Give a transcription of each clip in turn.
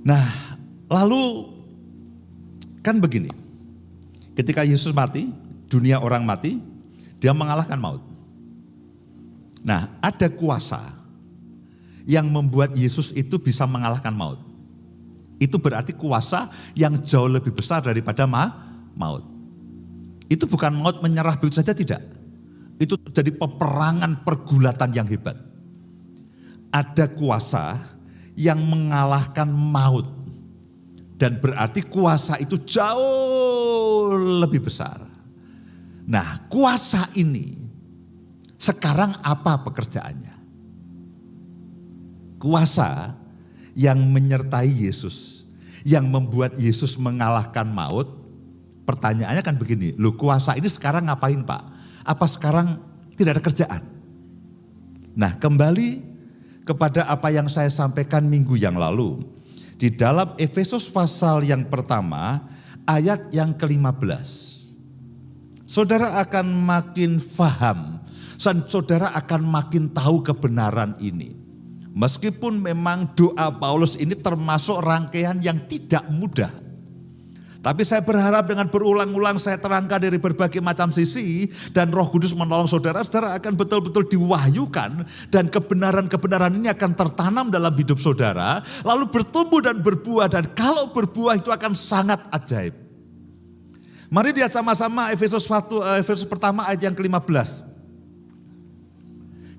Nah, lalu kan begini, ketika Yesus mati, dunia orang mati, dia mengalahkan maut. Nah, ada kuasa yang membuat Yesus itu bisa mengalahkan maut. Itu berarti kuasa yang jauh lebih besar daripada maut. Itu bukan maut menyerah begitu saja, tidak. Itu terjadi peperangan pergulatan yang hebat. Ada kuasa yang mengalahkan maut. Dan berarti kuasa itu jauh lebih besar. Nah, kuasa ini sekarang apa pekerjaannya? Kuasa yang menyertai Yesus, yang membuat Yesus mengalahkan maut. Pertanyaannya kan begini, loh kuasa ini sekarang ngapain Pak? Apa sekarang tidak ada kerjaan? Nah, kembali kepada apa yang saya sampaikan minggu yang lalu. Di dalam Efesus pasal yang pertama, ayat yang ke-15. Saudara akan makin faham, dan saudara akan makin tahu kebenaran ini. Meskipun memang doa Paulus ini termasuk rangkaian yang tidak mudah. Tapi saya berharap dengan berulang-ulang saya terangkan dari berbagai macam sisi dan Roh Kudus menolong saudara, saudara akan betul-betul diwahyukan dan kebenaran-kebenaran ini akan tertanam dalam hidup saudara, lalu bertumbuh dan berbuah, dan kalau berbuah itu akan sangat ajaib. Mari lihat sama-sama Efesus pertama ayat yang ke-15.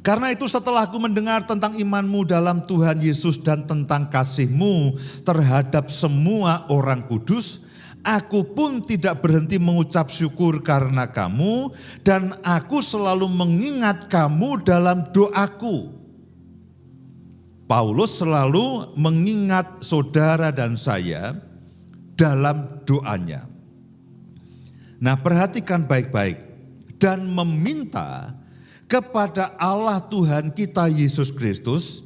Karena itu setelah aku mendengar tentang imanmu dalam Tuhan Yesus dan tentang kasihmu terhadap semua orang kudus, aku pun tidak berhenti mengucap syukur karena kamu, dan aku selalu mengingat kamu dalam doaku. Paulus selalu mengingat saudara dan saya dalam doanya. Nah, perhatikan baik-baik dan meminta kepada Allah Tuhan kita Yesus Kristus,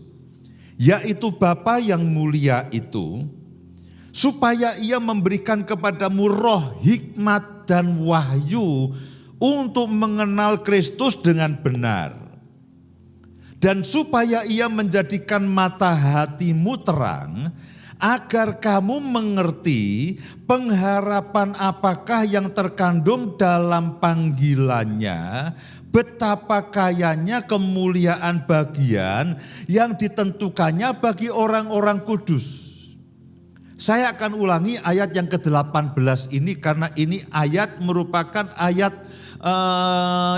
yaitu Bapa yang mulia itu, supaya ia memberikan kepadamu roh hikmat dan wahyu untuk mengenal Kristus dengan benar. Dan supaya ia menjadikan mata hatimu terang, agar kamu mengerti pengharapan apakah yang terkandung dalam panggilannya, betapa kayanya kemuliaan bagian yang ditentukannya bagi orang-orang kudus. Saya akan ulangi ayat yang ke-18 ini karena ini ayat merupakan ayat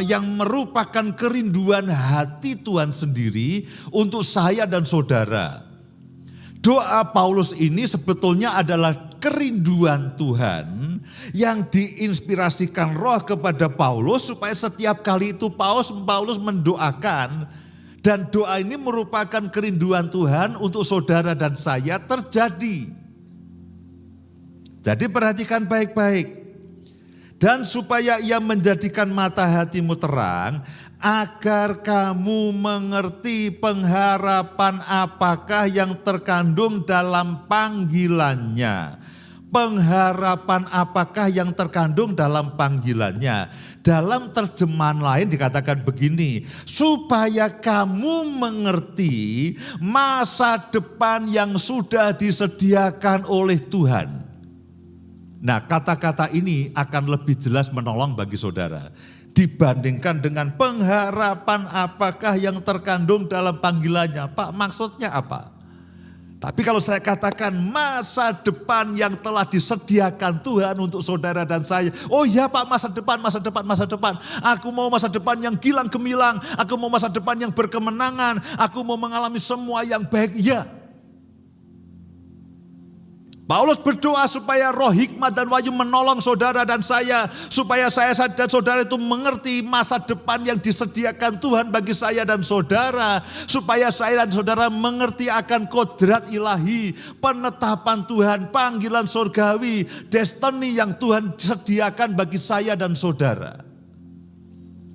yang merupakan kerinduan hati Tuhan sendiri untuk saya dan saudara. Doa Paulus ini sebetulnya adalah kerinduan Tuhan yang diinspirasikan Roh kepada Paulus supaya setiap kali itu Paulus mendoakan, dan doa ini merupakan kerinduan Tuhan untuk saudara dan saya terjadi. Jadi perhatikan baik-baik. Dan supaya ia menjadikan mata hatimu terang, agar kamu mengerti pengharapan apakah yang terkandung dalam panggilannya. Pengharapan apakah yang terkandung dalam panggilannya. Dalam terjemahan lain dikatakan begini, supaya kamu mengerti masa depan yang sudah disediakan oleh Tuhan. Nah, kata-kata ini akan lebih jelas menolong bagi saudara dibandingkan dengan pengharapan apakah yang terkandung dalam panggilannya. Pak, maksudnya apa? Tapi kalau saya katakan masa depan yang telah disediakan Tuhan untuk saudara dan saya. Oh ya Pak, masa depan. Aku mau masa depan yang gilang gemilang. Aku mau masa depan yang berkemenangan. Aku mau mengalami semua yang baik. Ya. Paulus berdoa supaya roh hikmat dan wahyu menolong saudara dan saya. Supaya saya dan saudara itu mengerti masa depan yang disediakan Tuhan bagi saya dan saudara. Supaya saya dan saudara mengerti akan kodrat ilahi, penetapan Tuhan, panggilan surgawi, destiny yang Tuhan sediakan bagi saya dan saudara.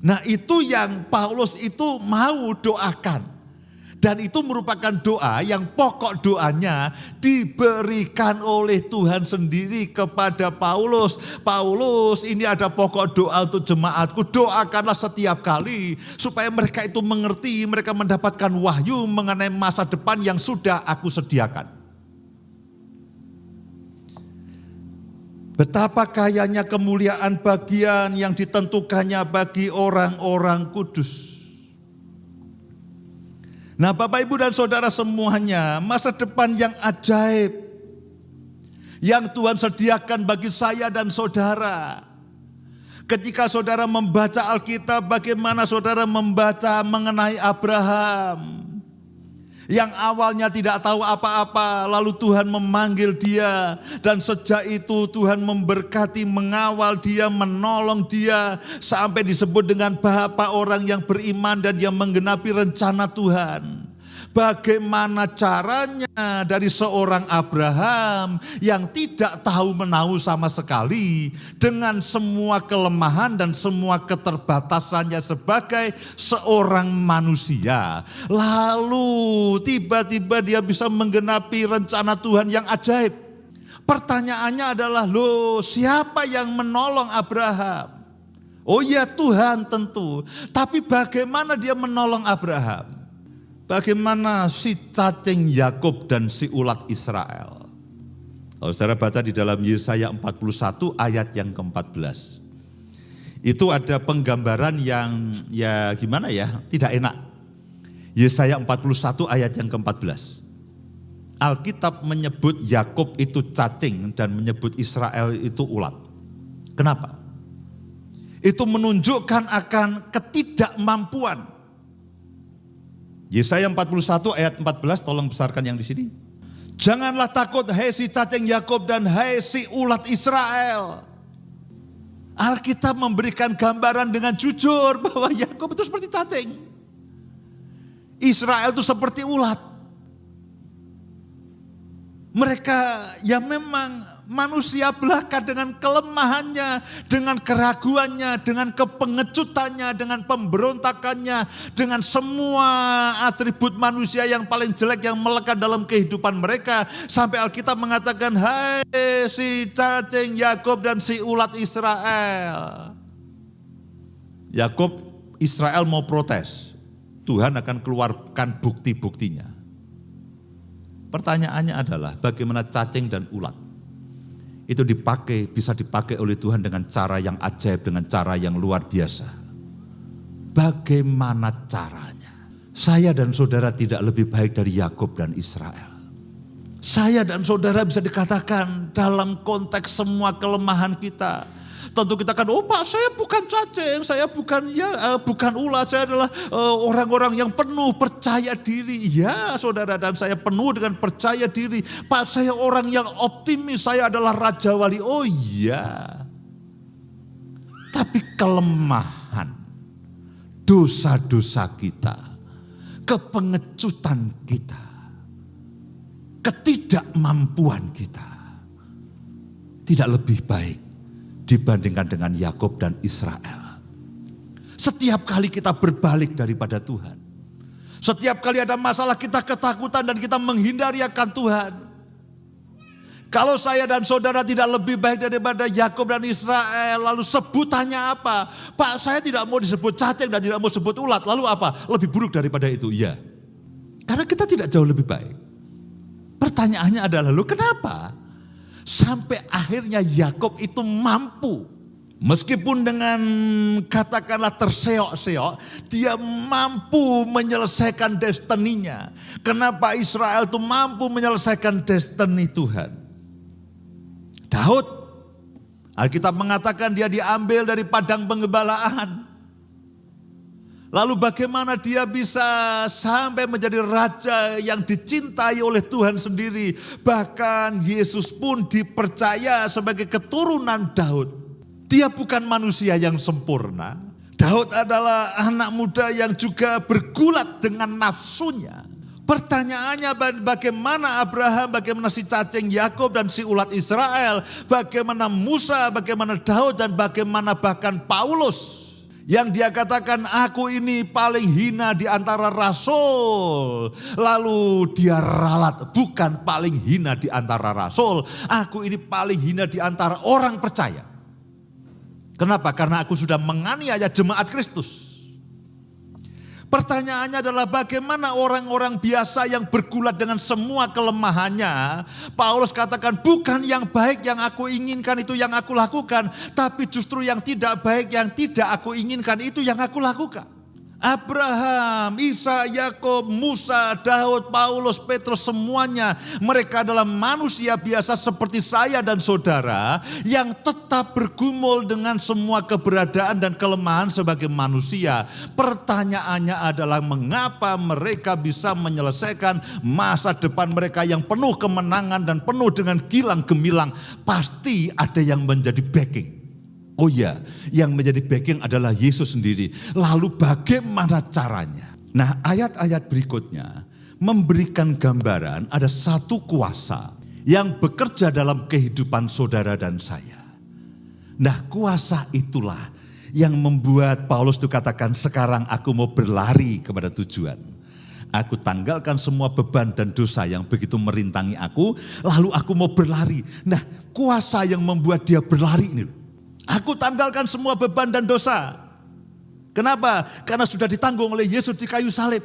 Nah, itu yang Paulus itu mau doakan. Dan itu merupakan doa yang pokok doanya diberikan oleh Tuhan sendiri kepada Paulus. Paulus, ini ada pokok doa untuk jemaatku, doakanlah setiap kali supaya mereka itu mengerti, mereka mendapatkan wahyu mengenai masa depan yang sudah aku sediakan. Betapa kayanya kemuliaan bagian yang ditentukannya bagi orang-orang kudus. Nah, Bapak, Ibu, dan Saudara semuanya, masa depan yang ajaib yang Tuhan sediakan bagi saya dan saudara. Ketika saudara membaca Alkitab, bagaimana saudara membaca mengenai Abraham yang awalnya tidak tahu apa-apa, lalu Tuhan memanggil dia, dan sejak itu Tuhan memberkati, mengawal dia, menolong dia, sampai disebut dengan Bapa orang yang beriman dan yang menggenapi rencana Tuhan. Bagaimana caranya dari seorang Abraham yang tidak tahu menahu sama sekali, dengan semua kelemahan dan semua keterbatasannya sebagai seorang manusia, lalu tiba-tiba dia bisa menggenapi rencana Tuhan yang ajaib. Pertanyaannya adalah, loh, siapa yang menolong Abraham? Oh ya, Tuhan tentu. Tapi bagaimana dia menolong Abraham? Bagaimana si cacing Yakub dan si ulat Israel? Kalau saudara baca di dalam Yesaya 41 ayat yang ke-14. Itu ada penggambaran yang ya gimana ya, tidak enak. Yesaya 41 ayat yang ke-14. Alkitab menyebut Yakub itu cacing dan menyebut Israel itu ulat. Kenapa? Itu menunjukkan akan ketidakmampuan. Yesaya 41 ayat 14, tolong besarkan yang di sini. Janganlah takut, hai si cacing Yakub dan hai si ulat Israel. Alkitab memberikan gambaran dengan jujur bahwa Yakub itu seperti cacing, Israel itu seperti ulat. Mereka ya memang manusia belaka dengan kelemahannya, dengan keraguannya, dengan kepengecutannya, dengan pemberontakannya, dengan semua atribut manusia yang paling jelek yang melekat dalam kehidupan mereka. Sampai Alkitab mengatakan, hai si cacing Yakub dan si ulat Israel. Yakub, Israel mau protes, Tuhan akan keluarkan bukti-buktinya. Pertanyaannya adalah bagaimana cacing dan ulat itu bisa dipakai oleh Tuhan dengan cara yang ajaib, dengan cara yang luar biasa. Bagaimana caranya? Saya dan saudara tidak lebih baik dari Yakub dan Israel. Saya dan saudara bisa dikatakan dalam konteks semua kelemahan kita. Tentu kita akan, oh Pak, saya bukan cacing, saya bukan ulat, saya adalah orang-orang yang penuh percaya diri. Ya saudara, dan saya penuh dengan percaya diri. Pak, saya orang yang optimis, saya adalah Raja Wali. Oh iya. Tapi kelemahan, dosa-dosa kita, kepengecutan kita, ketidakmampuan kita tidak lebih baik dibandingkan dengan Yakub dan Israel. Setiap kali kita berbalik daripada Tuhan, setiap kali ada masalah kita ketakutan dan kita menghindari akan Tuhan. Kalau saya dan saudara tidak lebih baik daripada Yakub dan Israel, lalu sebutannya apa? Pak, saya tidak mau disebut cacing dan tidak mau disebut ulat, lalu apa? Lebih buruk daripada itu? Ya, karena kita tidak jauh lebih baik. Pertanyaannya adalah, lu kenapa? Sampai akhirnya Yakub itu mampu, meskipun dengan katakanlah terseok-seok, dia mampu menyelesaikan destininya. Kenapa Israel itu mampu menyelesaikan destiny Tuhan? Daud, Alkitab mengatakan dia diambil dari padang penggembalaan. Lalu bagaimana dia bisa sampai menjadi raja yang dicintai oleh Tuhan sendiri. Bahkan Yesus pun dipercaya sebagai keturunan Daud. Dia bukan manusia yang sempurna. Daud adalah anak muda yang juga bergulat dengan nafsunya. Pertanyaannya, bagaimana Abraham, bagaimana si cacing Yakub dan si ulat Israel, bagaimana Musa, bagaimana Daud, dan bagaimana bahkan Paulus. Yang dia katakan, aku ini paling hina di antara rasul. Lalu dia ralat, bukan paling hina di antara rasul, aku ini paling hina di antara orang percaya. Kenapa? Karena aku sudah menganiaya jemaat Kristus. Pertanyaannya adalah bagaimana orang-orang biasa yang bergulat dengan semua kelemahannya. Paulus katakan bukan yang baik yang aku inginkan itu yang aku lakukan. Tapi justru yang tidak baik yang tidak aku inginkan itu yang aku lakukan. Abraham, Isa, Yakub, Musa, Daud, Paulus, Petrus semuanya. Mereka adalah manusia biasa seperti saya dan saudara. Yang tetap bergumul dengan semua keberadaan dan kelemahan sebagai manusia. Pertanyaannya adalah mengapa mereka bisa menyelesaikan masa depan mereka yang penuh kemenangan dan penuh dengan gilang gemilang. Pasti ada yang menjadi backing. Oh ya, yang menjadi backing adalah Yesus sendiri. Lalu bagaimana caranya? Nah, ayat-ayat berikutnya memberikan gambaran ada satu kuasa yang bekerja dalam kehidupan saudara dan saya. Nah, kuasa itulah yang membuat Paulus itu katakan, sekarang aku mau berlari kepada tujuan. Aku tanggalkan semua beban dan dosa yang begitu merintangi aku, lalu aku mau berlari. Nah, kuasa yang membuat dia berlari ini, aku tanggalkan semua beban dan dosa. Kenapa? Karena sudah ditanggung oleh Yesus di kayu salib.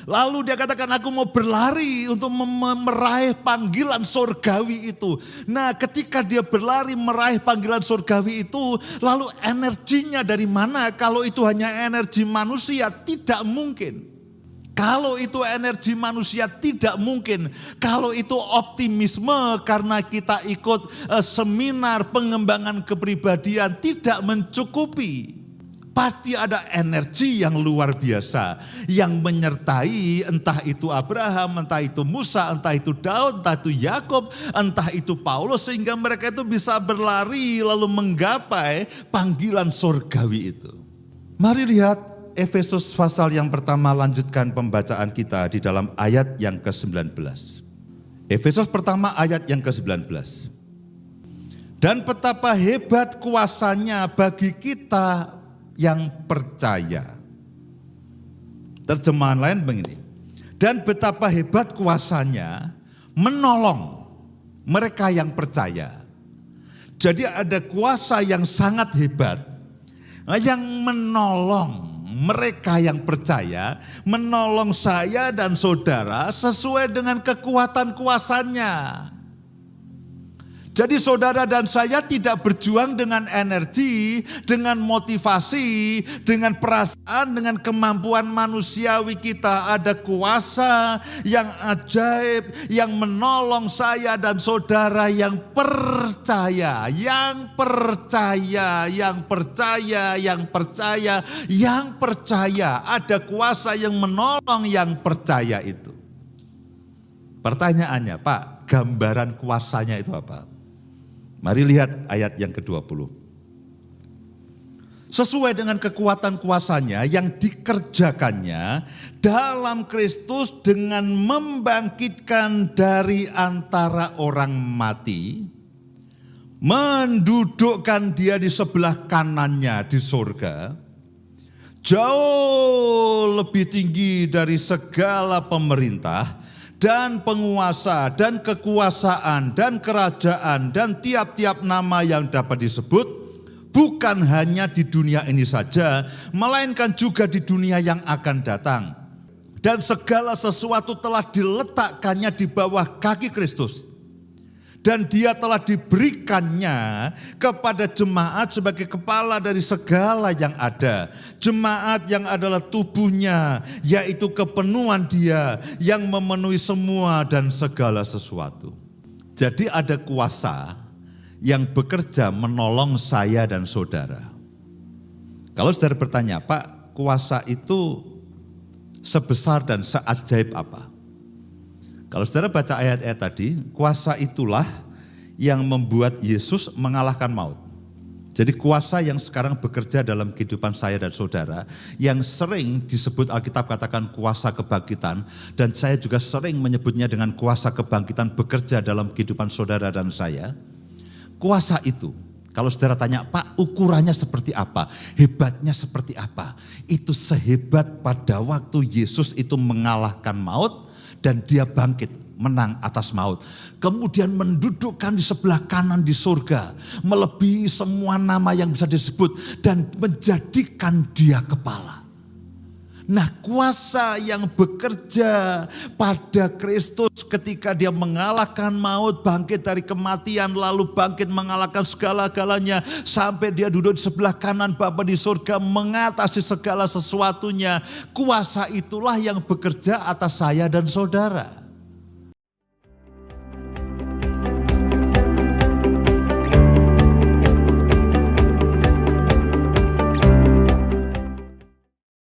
Lalu dia katakan aku mau berlari untuk meraih panggilan surgawi itu. Nah, ketika dia berlari meraih panggilan surgawi itu, lalu energinya dari mana? Kalau itu hanya energi manusia, tidak mungkin. Kalau itu energi manusia tidak mungkin. Kalau itu optimisme karena kita ikut seminar pengembangan kepribadian tidak mencukupi. Pasti ada energi yang luar biasa yang menyertai entah itu Abraham, entah itu Musa, entah itu Daud, entah itu Yakub, entah itu Paulus sehingga mereka itu bisa berlari lalu menggapai panggilan surgawi itu. Mari lihat Efesus pasal yang pertama, lanjutkan pembacaan kita di dalam ayat yang ke-19. Efesus pertama ayat yang ke-19. Dan betapa hebat kuasanya bagi kita yang percaya. Terjemahan lain begini. Dan betapa hebat kuasanya menolong mereka yang percaya. Jadi ada kuasa yang sangat hebat yang menolong mereka yang percaya, menolong saya dan saudara sesuai dengan kekuatan kuasanya. Jadi saudara dan saya tidak berjuang dengan energi, dengan motivasi, dengan perasaan, dengan kemampuan manusiawi kita. Ada kuasa yang ajaib yang menolong saya dan saudara yang percaya, yang percaya, yang percaya, yang percaya, yang percaya. Ada kuasa yang menolong yang percaya itu. Pertanyaannya, Pak, gambaran kuasanya itu apa? Mari lihat ayat yang ke-20. Sesuai dengan kekuatan kuasanya yang dikerjakannya dalam Kristus dengan membangkitkan dari antara orang mati, mendudukkan dia di sebelah kanannya di surga, jauh lebih tinggi dari segala pemerintah, dan penguasa, dan kekuasaan, dan kerajaan, dan tiap-tiap nama yang dapat disebut, bukan hanya di dunia ini saja, melainkan juga di dunia yang akan datang. Dan segala sesuatu telah diletakkannya di bawah kaki Kristus. Dan dia telah diberikannya kepada jemaat sebagai kepala dari segala yang ada. Jemaat yang adalah tubuhnya, yaitu kepenuhan dia yang memenuhi semua dan segala sesuatu. Jadi ada kuasa yang bekerja menolong saya dan saudara. Kalau saudara bertanya, Pak, kuasa itu sebesar dan seajaib apa? Kalau saudara baca ayat-ayat tadi, kuasa itulah yang membuat Yesus mengalahkan maut. Jadi kuasa yang sekarang bekerja dalam kehidupan saya dan saudara, yang sering disebut Alkitab katakan kuasa kebangkitan, dan saya juga sering menyebutnya dengan kuasa kebangkitan bekerja dalam kehidupan saudara dan saya. Kuasa itu, kalau saudara tanya, Pak, ukurannya seperti apa? Hebatnya seperti apa? Itu sehebat pada waktu Yesus itu mengalahkan maut dan dia bangkit, menang atas maut. Kemudian mendudukkan di sebelah kanan di surga, melebihi semua nama yang bisa disebut dan menjadikan dia kepala. Nah, kuasa yang bekerja pada Kristus ketika dia mengalahkan maut, bangkit dari kematian, lalu bangkit mengalahkan segala-galanya, sampai dia duduk di sebelah kanan Bapa di surga, mengatasi segala sesuatunya. Kuasa itulah yang bekerja atas saya dan saudara.